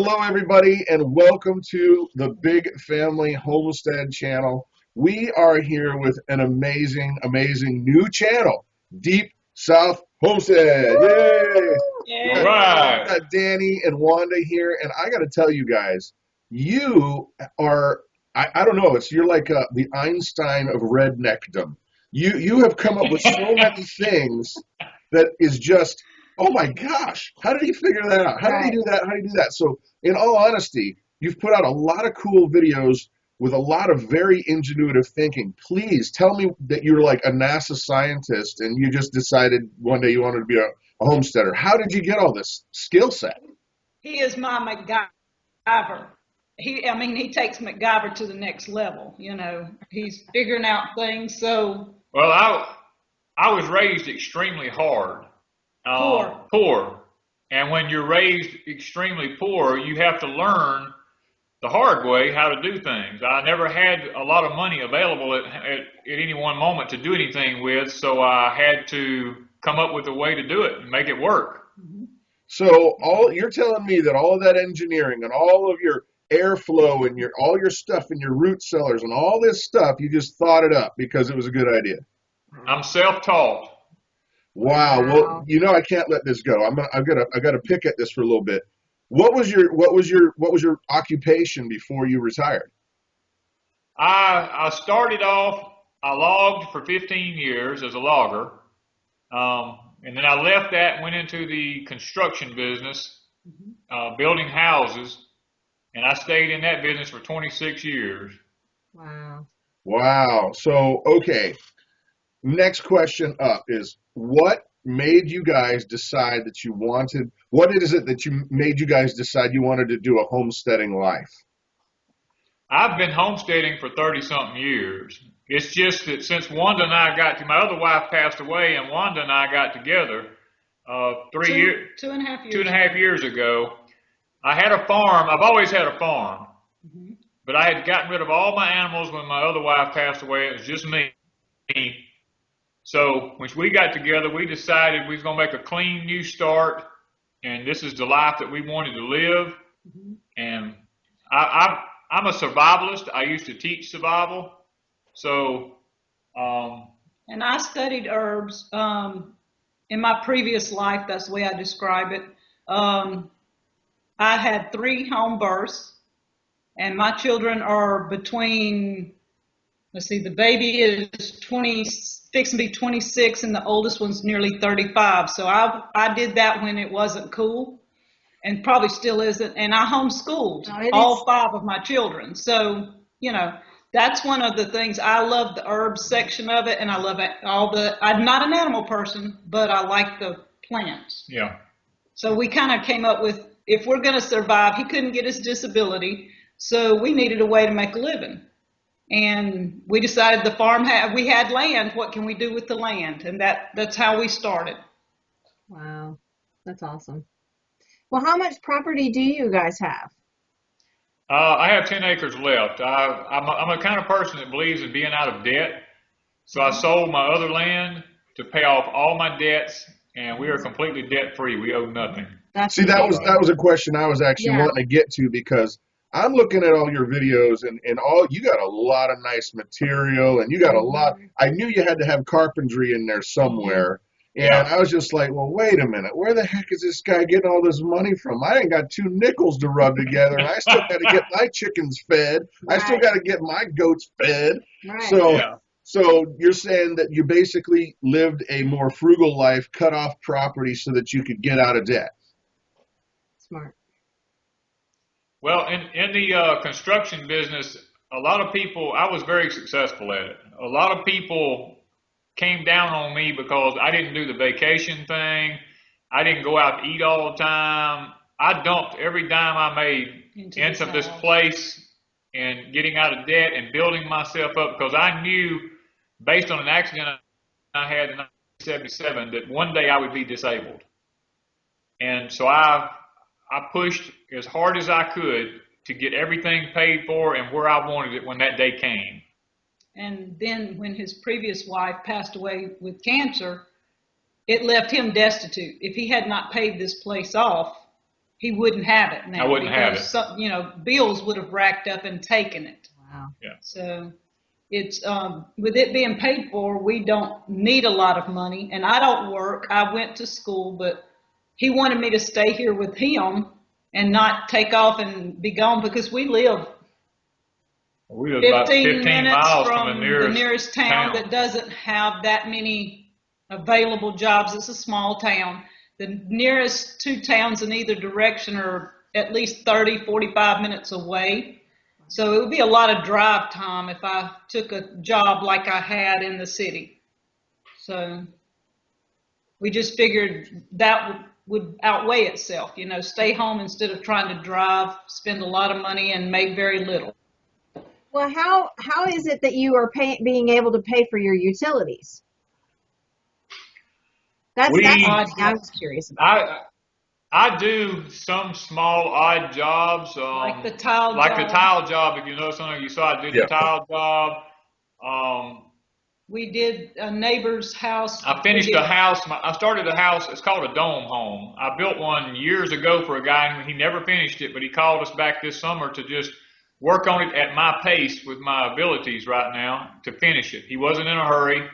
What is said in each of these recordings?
Hello, everybody, and welcome to the Big Family Homestead channel. We are here with an amazing, amazing new channel, Deep South Homestead. Yay! Yeah. All Right. got Danny and Wanda here, and I got to tell you guys, you are, I don't know, you're like the Einstein of redneckdom. You have come up with so many things that is just, oh my gosh, how did he figure that out? How did he do that? How did he do that? So, in all honesty, you've put out a lot of cool videos with a lot of very ingenuitive thinking. Please tell me that you're like a NASA scientist and you just decided one day you wanted to be a homesteader. How did you get all this skill set? He is my MacGyver. He takes MacGyver to the next level. You know, he's figuring out things. So, Well, I was raised extremely hard. Poor. And when you're raised extremely poor, you have to learn the hard way how to do things. I never had a lot of money available at any one moment to do anything with, so I had to come up with a way to do it and make it work. So you're telling me that all of that engineering and all of your airflow and all your stuff and your root cellars and all this stuff, you just thought it up because it was a good idea. I'm self-taught. Wow. Well, you know I can't let this go. I got to pick at this for a little bit. What was your occupation before you retired? I started off, I logged for 15 years as a logger. And then I left that and went into the construction business, building houses, and I stayed in that business for 26 years. wow. Wow. So, okay. Next question up is what made you guys decide that what is it that made you guys decide you wanted to do a homesteading life? I've been homesteading for 30-something years. It's just that since Wanda and I my other wife passed away, and Wanda and I got together 2.5 years ago. I had a farm. I've always had a farm, but I had gotten rid of all my animals when my other wife passed away. It was just me. So when we got together, we decided we was going to make a clean new start, and this is the life that we wanted to live. And I'm a survivalist. I used to teach survival. So, And I studied herbs in my previous life. That's the way I describe it. I had 3 home births, and my children are between, let's see, the baby is fixing to be 26, and the oldest one's nearly 35. So I did that when it wasn't cool, and probably still isn't. And I homeschooled all 5 of my children. So, you know, that's one of the things. I love the herbs section of it, and I love I'm not an animal person, but I like the plants. yeah. So we kind of came up with, if we're going to survive, he couldn't get his disability, so we needed a way to make a living. And we decided we had land. What can we do with the land? And that's how we started. Wow, that's awesome. Well, how much property do you guys have? I have 10 acres left. I'm a kind of person that believes in being out of debt. So I sold my other land to pay off all my debts, and we are completely debt free. We owe nothing. See, that was a question I was actually wanting to get to, because I'm looking at all your videos and you got a lot of nice material, and you got a lot. I knew you had to have carpentry in there somewhere. And I was just like, well, wait a minute. Where the heck is this guy getting all this money from? I ain't got 2 nickels to rub together, and I still got to get my chickens fed. I still got to get my goats fed. So you're saying that you basically lived a more frugal life, cut off property so that you could get out of debt. Smart. Well, in the construction business, a lot of people, I was very successful at it. A lot of people came down on me because I didn't do the vacation thing. I didn't go out to eat all the time. I dumped every dime I made into this place and getting out of debt and building myself up, because I knew, based on an accident I had in 1977, that one day I would be disabled. And so I pushed as hard as I could to get everything paid for and where I wanted it when that day came. And then when his previous wife passed away with cancer, it left him destitute. If he had not paid this place off, he wouldn't have it now. I wouldn't have because it. some, bills would have racked up and taken it. Wow. Yeah. So it's with it being paid for, we don't need a lot of money. And I don't work. I went to school, but he wanted me to stay here with him and not take off and be gone because we live We live about 15 minutes miles from the nearest town that doesn't have that many available jobs. It's a small town. The nearest two towns in either direction are at least 30, 45 minutes away. So it would be a lot of drive time if I took a job like I had in the city. So we just figured that would outweigh itself, stay home instead of trying to drive, spend a lot of money and make very little. Well, how is it that you are being able to pay for your utilities? That's the thing I was curious about. I do some small odd jobs, like the tile like job. the tile job. If you know something, you saw I did the tile job. We did a neighbor's house. I finished a house. I started a house. It's called a dome home. I built one years ago for a guy, and he never finished it. But he called us back this summer to just work on it at my pace with my abilities right now to finish it. He wasn't in a hurry.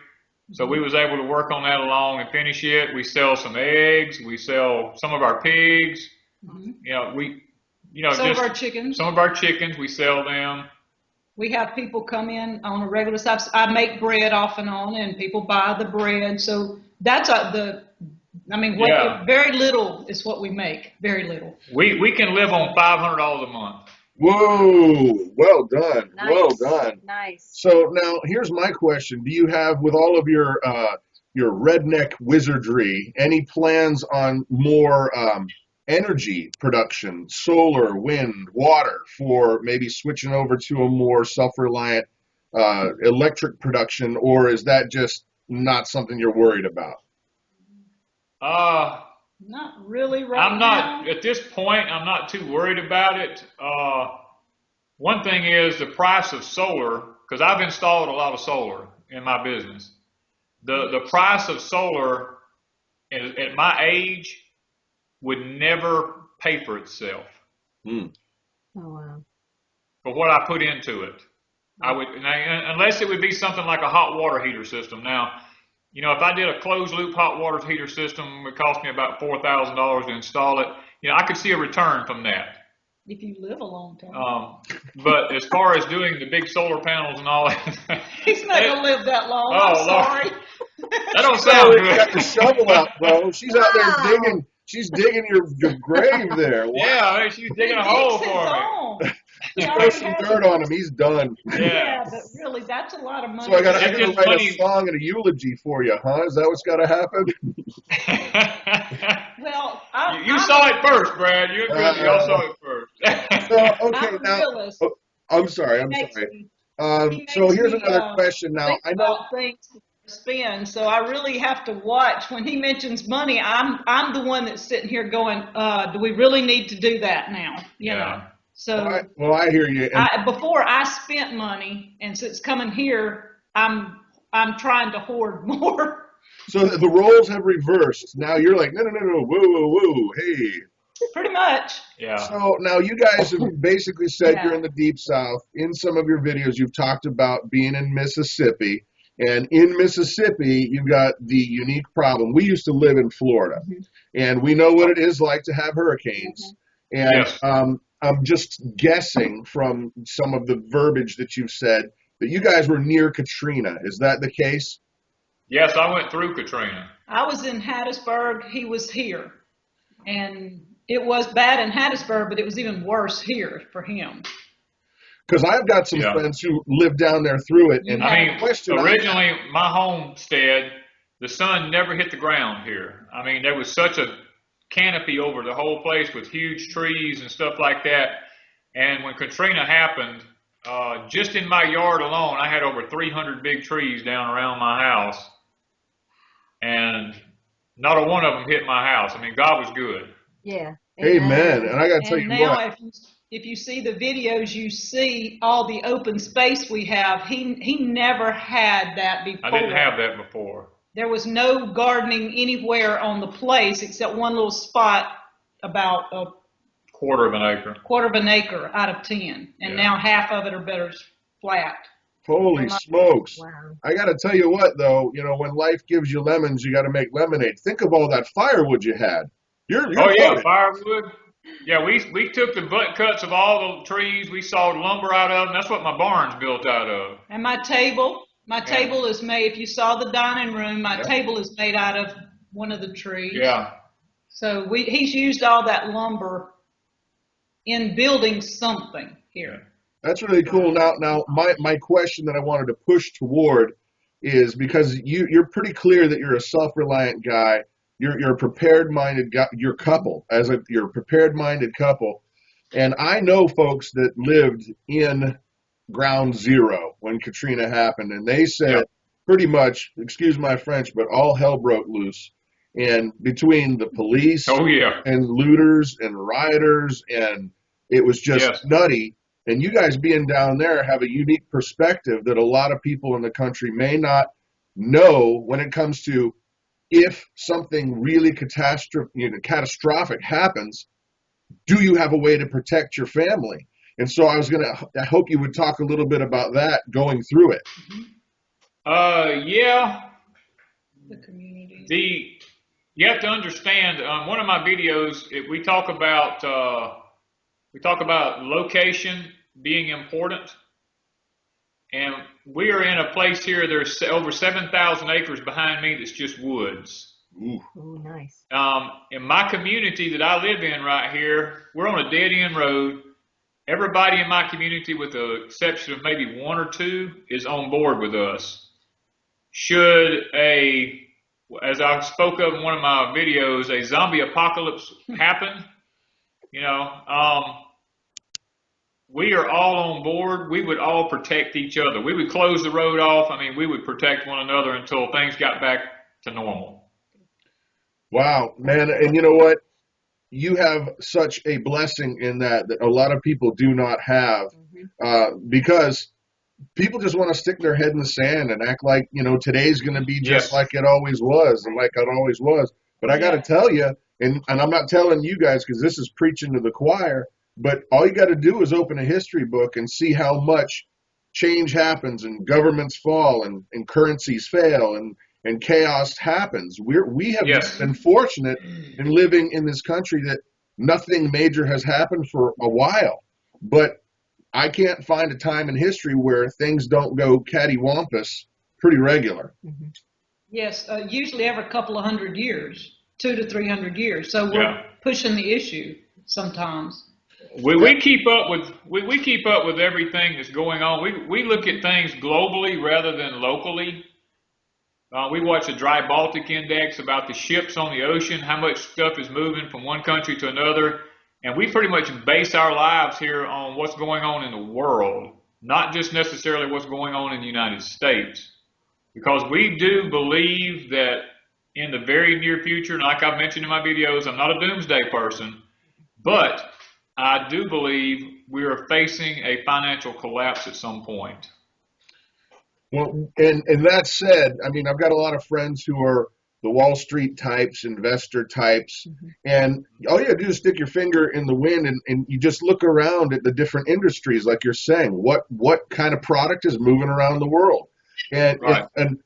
So we was able to work on that along and finish it. We sell some eggs. We sell some of our pigs. Mm-hmm. Some of our chickens. Some of our chickens, we sell them. We have people come in on a regular basis. I make bread off and on, and people buy the bread. So that's very little is what we make. Very little. We can live on $500 a month. Whoa, well done. Nice. Well done. Nice. So now here's my question. Do you have, with all of your redneck wizardry, any plans on more energy production, solar, wind, water, for maybe switching over to a more self-reliant electric production, or is that just not something you're worried about? Not really right now. At this point, I'm not too worried about it. One thing is the price of solar, because I've installed a lot of solar in my business. The price of solar at my age would never pay for itself. Mm. Oh, wow. For what I put into it. I would, unless it would be something like a hot water heater system. Now, if I did a closed loop hot water heater system, it would cost me about $4,000 to install it. I could see a return from that. If you live a long time. But as far as doing the big solar panels and all that, he's not gonna live that long. Oh, I'm sorry. That don't sound good. Got the shovel out, bro. She's out there digging. She's digging your grave there. Wow. Yeah, she's digging a hole for me. Just throw some dirt on him. He's done. Yeah, but really, that's a lot of money. So I got to write a song and a eulogy for you, huh? Is that what's got to happen? Well, you saw it first, Brad. You all saw it first. So, okay, now. I'm sorry. So here's another question. Now I know things spend, so I really have to watch when he mentions money. I'm the one that's sitting here going, do we really need to do that now? You know. So I hear you. Before I spent money, and since coming here, I'm trying to hoard more. So the roles have reversed. Now you're like, no, whoa, hey. Pretty much. Yeah. So now you guys have basically said you're in the Deep South. In some of your videos, you've talked about being in Mississippi. And in Mississippi, you've got the unique problem. We used to live in Florida, and we know what it is like to have hurricanes. And I'm just guessing from some of the verbiage that you've said that you guys were near Katrina. Is that the case? Yes, I went through Katrina. I was in Hattiesburg. He was here. And it was bad in Hattiesburg, but it was even worse here for him. Because I've got some friends who lived down there through it. And originally, my homestead, the sun never hit the ground here. I mean, there was such a canopy over the whole place with huge trees and stuff like that. And when Katrina happened, just in my yard alone, I had over 300 big trees down around my house. And not a one of them hit my house. I mean, God was good. Yeah. Amen. And I got to tell you what. If you see the videos, you see all the open space we have. He never had that before. I didn't have that before. There was no gardening anywhere on the place except one little spot about Quarter of an acre. Quarter of an acre out of 10, and now half of it are better flat. Holy smokes. Wow. I got to tell you what, though, you know, when life gives you lemons, you got to make lemonade. Think of all that firewood you had. You're loaded. Firewood. Yeah, we took the butt cuts of all the trees. We sawed lumber out of them. That's what my barn's built out of. And my table is made, if you saw the dining room, my table is made out of one of the trees. Yeah. So he's used all that lumber in building something here. That's really cool. Now, my question that I wanted to push toward is, because you're pretty clear that you're a self-reliant guy. You're a prepared-minded guy. You're a prepared-minded couple. And I know folks that lived in ground zero when Katrina happened, and they said pretty much, excuse my French, but all hell broke loose. And between the police and looters and rioters, and it was just nutty. And you guys being down there have a unique perspective that a lot of people in the country may not know when it comes to, if something really catastrophic happens, do you have a way to protect your family? And so I hope you would talk a little bit about that going through it. The community. You have to understand, one of my videos, we talk about location being important, and we are in a place here. There's over 7,000 acres behind me that's just woods. Ooh. Oh, nice. In my community that I live in right here, we're on a dead end road. Everybody in my community, with the exception of maybe one or two, is on board with us. Should as I spoke of in one of my videos, a zombie apocalypse happen, we are all on board. We would all protect each other. We would close the road off. I mean, we would protect one another until things got back to normal. Wow, man. And you know what? You have such a blessing in that a lot of people do not have, because people just want to stick their head in the sand and act like, today's going to be just like it always was and like it always was. But I got to tell you, and I'm not telling you guys because this is preaching to the choir, but all you got to do is open a history book and see how much change happens and governments fall and currencies fail and chaos happens. We have been fortunate in living in this country that nothing major has happened for a while. But I can't find a time in history where things don't go cattywampus pretty regular. Mm-hmm. Yes, usually every couple of 100 years, 200 to 300 years. So we're pushing the issue sometimes. We keep up with everything that's going on. We look at things globally rather than locally. We watch the Dry Baltic Index about the ships on the ocean, how much stuff is moving from one country to another. And we pretty much base our lives here on what's going on in the world, not just necessarily what's going on in the United States. Because we do believe that in the very near future, and like I've mentioned in my videos, I'm not a doomsday person, but I do believe we are facing a financial collapse at some point. Well, and that said, I mean, I've got a lot of friends who are the Wall Street types, investor types, and all you gotta do is stick your finger in the wind and you just look around at the different industries, like you're saying, what kind of product is moving around the world, and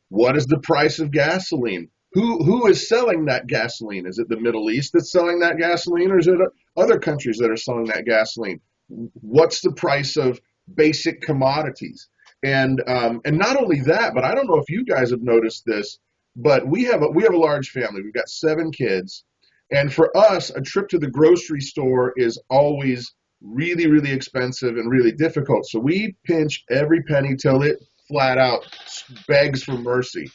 what is the price of gasoline? Who is selling that gasoline? Is it the Middle East that's selling that gasoline, or is it other countries that are selling that gasoline? What's the price of basic commodities? And not only that, but I don't know if you guys have noticed this, but we have a large family. We've got 7 kids, and for us, a trip to the grocery store is always really, really expensive and really difficult. So we pinch every penny till it flat out begs for mercy.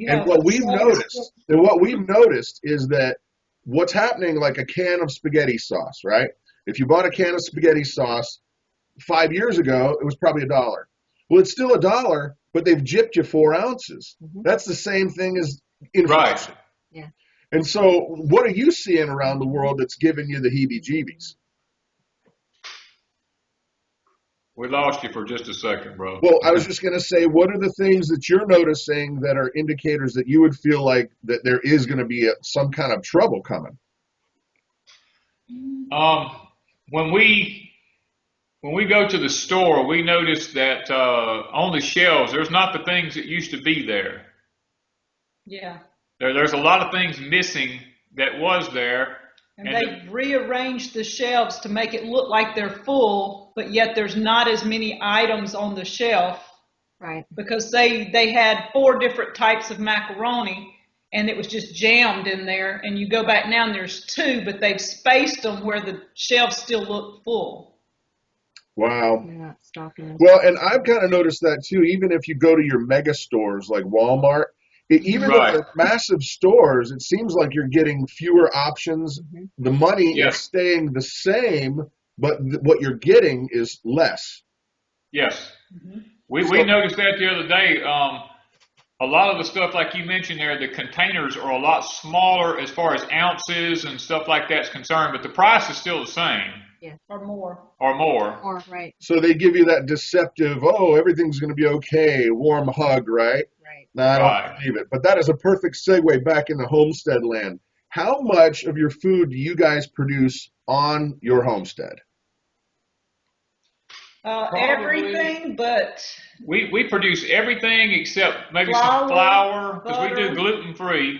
And what we've noticed is that what's happening, like a can of spaghetti sauce, right? If you bought a can of spaghetti sauce 5 years ago, it was probably $1. Well, it's still $1, but they've gypped you 4 ounces. That's the same thing as inflation. Right. Yeah. And so what are you seeing around the world that's giving you the heebie-jeebies? We lost you for just a second, bro. Well, I was just going to say, what are the things that you're noticing that are indicators that you would feel like that there is going to be some kind of trouble coming? when we go to the store, we notice that on the shelves, there's not the things that used to be there. Yeah. There's a lot of things missing that was there. And they've rearranged the shelves to make it look like they're full, but yet there's not as many items on the shelf. Right. Because they had 4 different types of macaroni, and it was just jammed in there. And you go back now and there's 2, but they've spaced them where the shelves still look full. Wow. You're not stocking them. Well, and I've kind of noticed that too. Even if you go to your mega stores like Walmart, even though they're massive stores, it seems like you're getting fewer options. The money is staying the same, but what you're getting is less. Yes. We noticed that the other day. A lot of the stuff, like you mentioned there, the containers are a lot smaller as far as ounces and stuff like that's concerned, but the price is still the same. Yeah. Or more. Or, right. So they give you that deceptive, oh, everything's going to be okay, warm hug, right? Right. No, I don't believe it. But that is a perfect segue back into homestead land. How much of your food do you guys produce on your homestead? Everything, but we produce everything except maybe some flour, because we do gluten-free.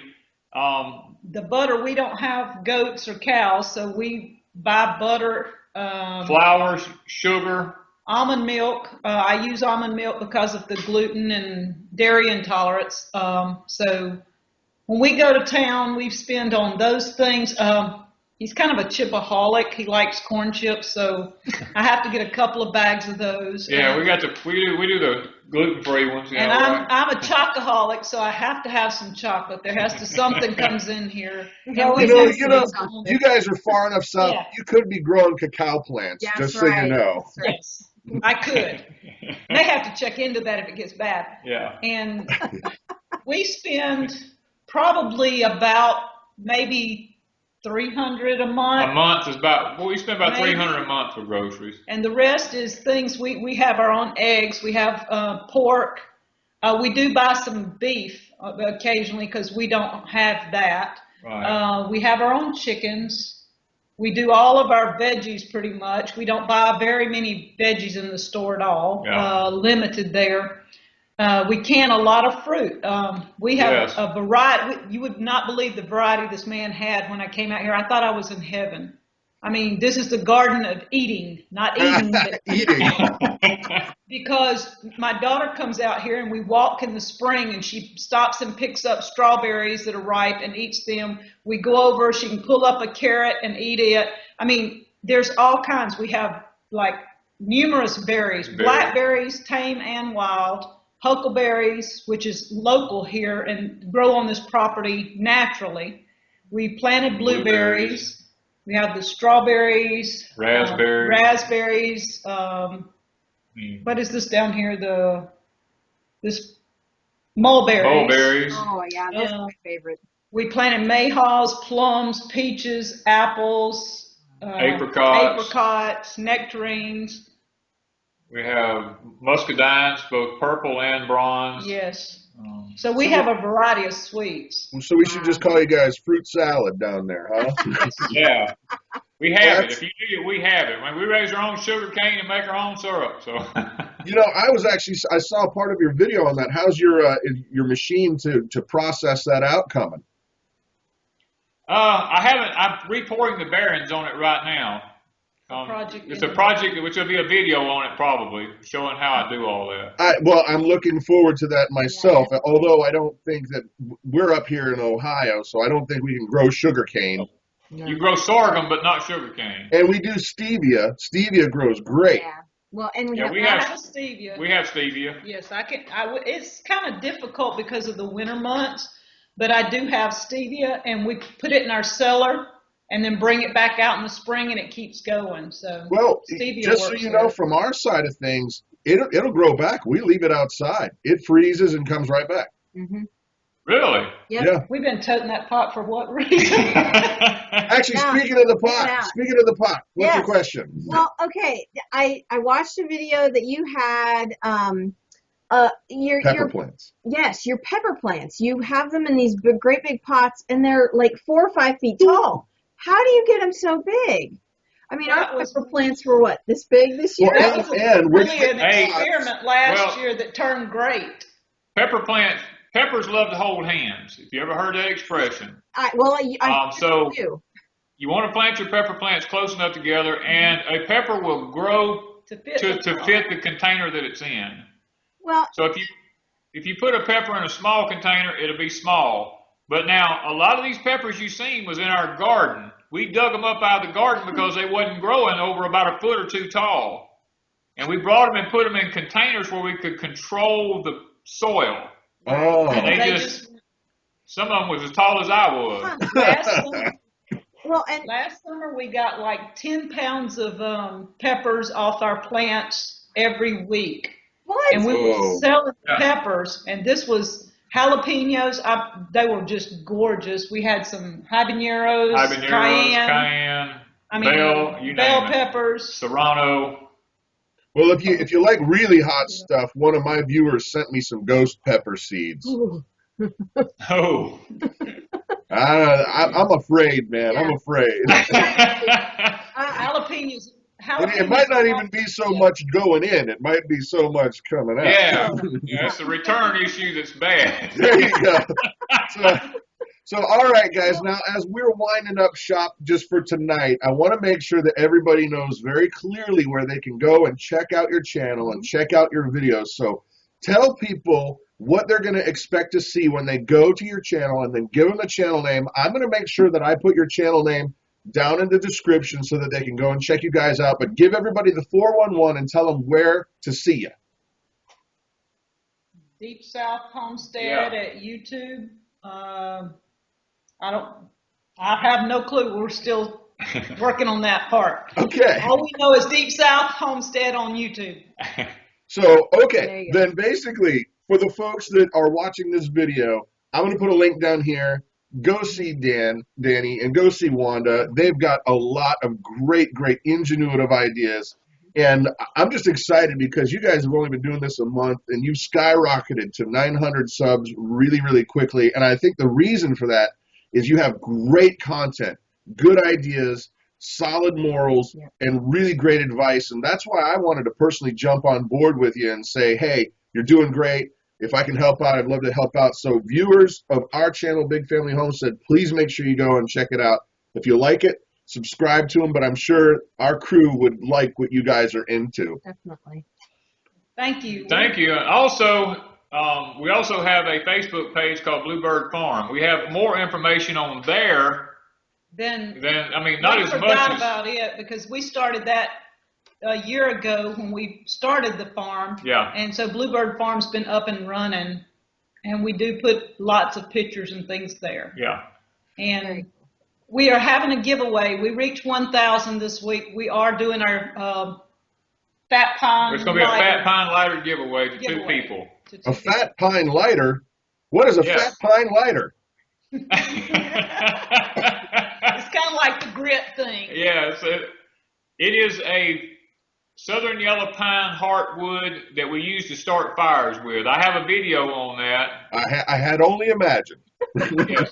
The butter, we don't have goats or cows, so we buy butter. Flour, sugar. Almond milk. I use almond milk because of the gluten and dairy intolerance. So when we go to town, we spend on those things. He's kind of a chipaholic. He likes corn chips, so I have to get a couple of bags of those. Yeah, we do the gluten-free ones. And I'm a chocoholic, so I have to have some chocolate. There has to something comes in here. You guys are far enough south. Yeah. You could be growing cacao plants, just so you know. Right. Yes, I could. They have to check into that if it gets bad. Yeah. And we spend probably about maybe $300 a month. A month is we spend about $300 a month for groceries. And the rest is things, we have our own eggs, we have pork. We do buy some beef occasionally because we don't have that. Right. We have our own chickens. We do all of our veggies pretty much. We don't buy very many veggies in the store at all. Yeah. Limited there. We can a lot of fruit. We have a variety. You would not believe the variety this man had when I came out here. I thought I was in heaven. I mean, this is the garden of eating, not eating, but eating. Because my daughter comes out here and we walk in the spring and she stops and picks up strawberries that are ripe and eats them. We go over, she can pull up a carrot and eat it. I mean, there's all kinds. We have like numerous berries, blackberries, tame and wild. Huckleberries, which is local here and grow on this property naturally. We planted blueberries. We have the strawberries, raspberries. What is this down here? This mulberries. Mulberries. Oh yeah, those are my favorite. We planted mayhaws, plums, peaches, apples, apricots, nectarines. We have muscadines, both purple and bronze. Yes. So we have a variety of sweets. So we should just call you guys fruit salad down there, huh? Yeah. We have it. If you need it, we have it. I mean, we raise our own sugar cane and make our own syrup. So. I saw part of your video on that. How's your machine to process that out coming? I haven't. I'm repouring the bearings on it right now. It's a project which will be a video on it probably, showing how I do all that. Well, I'm looking forward to that myself, although I don't think that we're up here in Ohio, so I don't think we can grow sugar cane. No. You grow sorghum, but not sugar cane. And we do stevia. Stevia grows great. Yeah. Well, and we have stevia. We have stevia. Yes, it's kind of difficult because of the winter months, but I do have stevia, and we put it in our cellar. And then bring it back out in the spring, and it keeps going. So, well, just so you know, from our side of things, it'll grow back. We leave it outside; it freezes and comes right back. Mm-hmm. Really? Yep. Yeah. We've been toting that pot for what reason? Actually, speaking of the pot, what's your question? Well, okay, I watched a video that you had. Your pepper plants. Yes, your pepper plants. You have them in these great big pots, and they're like 4 or 5 feet tall. How do you get them so big? I mean, That our was- pepper plants were what, this big this year? Well, That was and we're really an getting experiment last well- year that turned great. Peppers love to hold hands. If you ever heard that expression. I So do. you want to plant your pepper plants close enough together, and a pepper will grow To fit to the fit the container that it's in. Well, So if you put a pepper in a small container, it'll be small. But now a lot of these peppers you've seen was in our garden. We dug them up out of the garden because they wasn't growing over about a foot or two tall, and we brought them and put them in containers where we could control the soil. Oh. And They just some of them was as tall as I was. last summer we got like 10 pounds of peppers off our plants every week. what? And we Whoa. were selling Yeah. peppers, and this was jalapenos. They were just gorgeous. We had some habaneros, cayenne, bell peppers. serrano. Well, if you like really hot stuff, one of my viewers sent me some ghost pepper seeds. Ooh. Oh. I'm afraid, man. I'm afraid. Jalapenos. It might not even be so much going in. It might be so much coming out. Yeah, it's the return issue that's bad. There you go. So, all right, guys. Now, as we're winding up shop just for tonight, I want to make sure that everybody knows very clearly where they can go and check out your channel and check out your videos. So tell people what they're going to expect to see when they go to your channel, and then give them the channel name. I'm going to make sure that I put your channel name down in the description so that they can go and check you guys out. But give everybody the 411 and tell them where to see you. Deep South Homestead at YouTube. I have no clue. We're still working on that part. Okay. All we know is Deep South Homestead on YouTube. So, There okay, you go. then basically, for the folks that are watching this video, I'm going to put a link down here. Go see Danny, and go see Wanda. They've got a lot of great ingenuitive ideas. And I'm just excited because you guys have only been doing this a month, and you've skyrocketed to 900 subs really quickly. And I think the reason for that is you have great content, good ideas, solid morals, and really great advice. And that's why I wanted to personally jump on board with you and say, hey, you're doing great. If I can help out, I'd love to help out. So viewers of our channel, Big Family Homestead, please make sure you go and check it out. If you like it, subscribe to them. But I'm sure our crew would like what you guys are into. Definitely. Thank you. Thank you. And also, we also have a Facebook page called Bluebird Farm. We have more information on there Then not we as forgot much as about it because we started that a year ago when we started the farm. Yeah. And so Bluebird Farm's been up and running, and we do put lots of pictures and things there. Yeah. And we are having a giveaway. We reached 1,000 this week. We are doing our fat pine. There's going to be a lighter fat pine lighter giveaway to two giveaway people. to two A people. fat pine lighter? What is a Yes. fat pine lighter? It's kind of like the grit thing. Yeah, it is a southern yellow pine heartwood that we use to start fires with. I have a video on that. I had only imagined. Yes.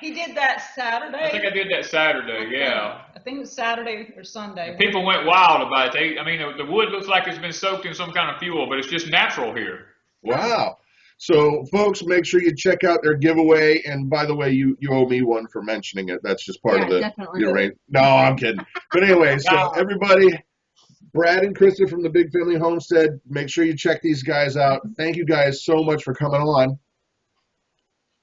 He did that Saturday. I think I did that Saturday, yeah. I think it was Saturday or Sunday. People went wild about it. The wood looks like it's been soaked in some kind of fuel, but it's just natural here. Wow. So, folks, make sure you check out their giveaway. And by the way, you owe me one for mentioning it. That's just part of the definitely. arrangement. No, I'm kidding. But anyway, so everybody, Brad and Christa from the Big Family Homestead, make sure you check these guys out. Thank you guys so much for coming on.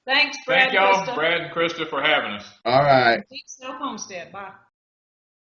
Thanks, Brad. Thank y'all, Krista. Brad and Krista, for having us. All right. Deep South Homestead. Bye.